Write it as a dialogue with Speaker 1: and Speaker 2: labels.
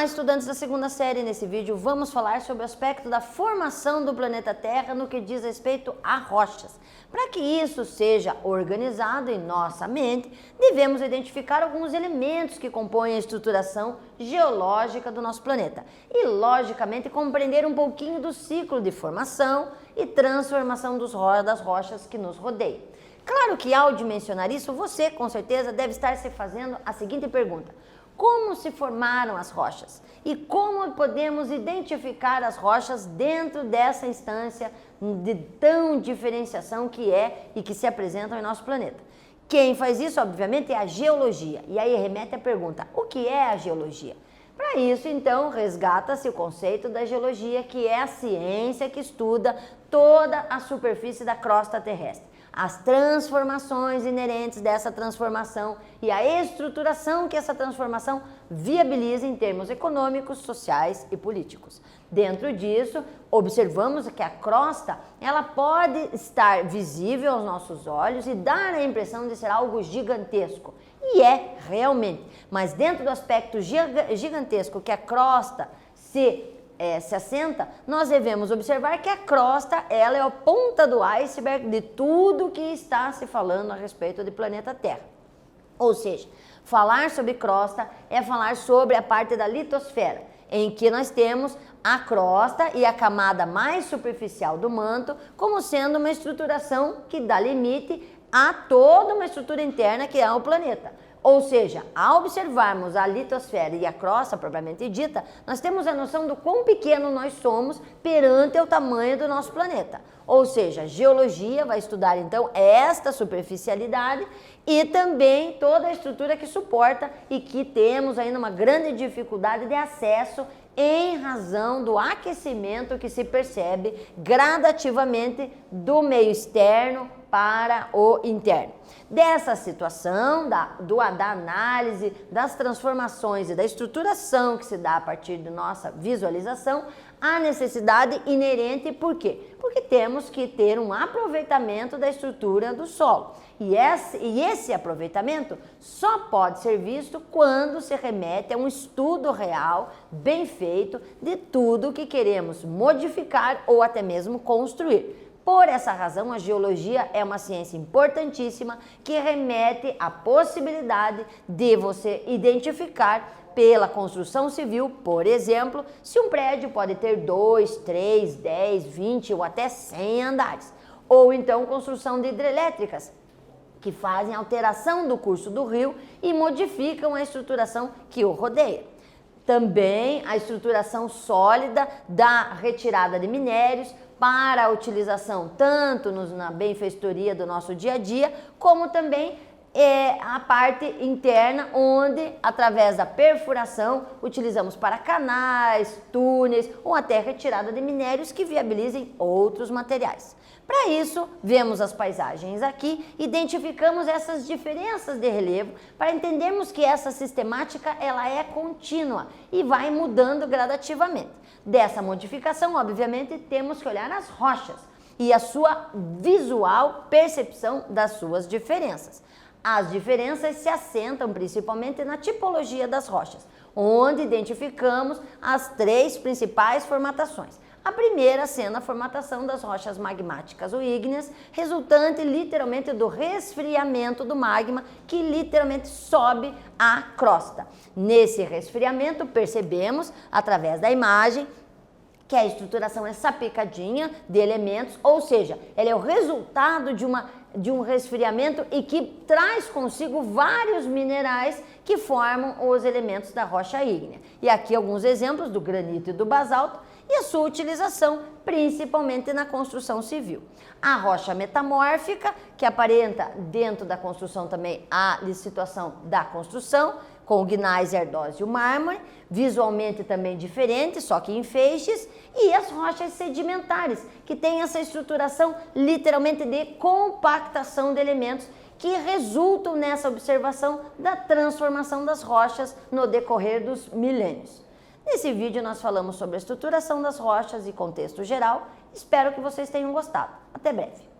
Speaker 1: Olá, estudantes da segunda série. Nesse vídeo vamos falar sobre o aspecto da formação do planeta Terra no que diz respeito a rochas. Para que isso seja organizado em nossa mente, devemos identificar alguns elementos que compõem a estruturação geológica do nosso planeta e, logicamente, compreender um pouquinho do ciclo de formação e transformação das rochas que nos rodeiam. Claro que ao dimensionar isso, você com certeza deve estar se fazendo a seguinte pergunta: como se formaram as rochas? E como podemos identificar as rochas dentro dessa instância de tão diferenciação que é e que se apresentam em nosso planeta? Quem faz isso, obviamente, é a geologia. E aí remete à pergunta: o que é a geologia? Para isso, então, resgata-se o conceito da geologia, que é a ciência que estuda toda a superfície da crosta terrestre, as transformações inerentes dessa transformação e a estruturação que essa transformação viabiliza em termos econômicos, sociais e políticos. Dentro disso, observamos que a crosta ela pode estar visível aos nossos olhos e dar a impressão de ser algo gigantesco. E é realmente, mas dentro do aspecto gigantesco que a crosta se assenta, nós devemos observar que a crosta ela é a ponta do iceberg de tudo que está se falando a respeito do planeta Terra. Ou seja, falar sobre crosta é falar sobre a parte da litosfera, em que nós temos a crosta e a camada mais superficial do manto como sendo uma estruturação que dá limite a toda uma estrutura interna que é o planeta. Ou seja, ao observarmos a litosfera e a crosta propriamente dita, nós temos a noção do quão pequeno nós somos perante o tamanho do nosso planeta. Ou seja, a geologia vai estudar então esta superficialidade e também toda a estrutura que suporta e que temos ainda uma grande dificuldade de acesso em razão do aquecimento que se percebe gradativamente do meio externo para o interno. Dessa situação, da análise das transformações e da estruturação que se dá a partir de nossa visualização, a necessidade inerente, por quê? Porque temos que ter um aproveitamento da estrutura do solo. E esse aproveitamento só pode ser visto quando se remete a um estudo real, bem feito, de tudo que queremos modificar ou até mesmo construir. Por essa razão, a geologia é uma ciência importantíssima que remete à possibilidade de você identificar pela construção civil, por exemplo, se um prédio pode ter 2, 3, 10, 20 ou até 100 andares. Ou então construção de hidrelétricas, que fazem alteração do curso do rio e modificam a estruturação que o rodeia. Também a estruturação sólida da retirada de minérios para a utilização tanto na benfeitoria do nosso dia a dia, como também a parte interna, onde através da perfuração utilizamos para canais, túneis ou até retirada de minérios que viabilizem outros materiais. Para isso, vemos as paisagens aqui, identificamos essas diferenças de relevo para entendermos que essa sistemática ela é contínua e vai mudando gradativamente. Dessa modificação, obviamente, temos que olhar as rochas e a sua visual percepção das suas diferenças. As diferenças se assentam principalmente na tipologia das rochas, onde identificamos as 3 principais formatações. A primeira sendo a formatação das rochas magmáticas ou ígneas, resultante literalmente do resfriamento do magma que literalmente sobe a crosta. Nesse resfriamento percebemos, através da imagem, que a estruturação é sapicadinha de elementos, ou seja, ela é o resultado de um resfriamento e que traz consigo vários minerais que formam os elementos da rocha ígnea. E aqui alguns exemplos do granito e do basalto e a sua utilização principalmente na construção civil. A rocha metamórfica, que aparenta dentro da construção também a situação da construção, com o gneiss, ardósia e o mármore, visualmente também diferente, só que em feixes, e as rochas sedimentares, que têm essa estruturação literalmente de compactação de elementos que resultam nessa observação da transformação das rochas no decorrer dos milênios. Nesse vídeo nós falamos sobre a estruturação das rochas e contexto geral. Espero que vocês tenham gostado. Até breve!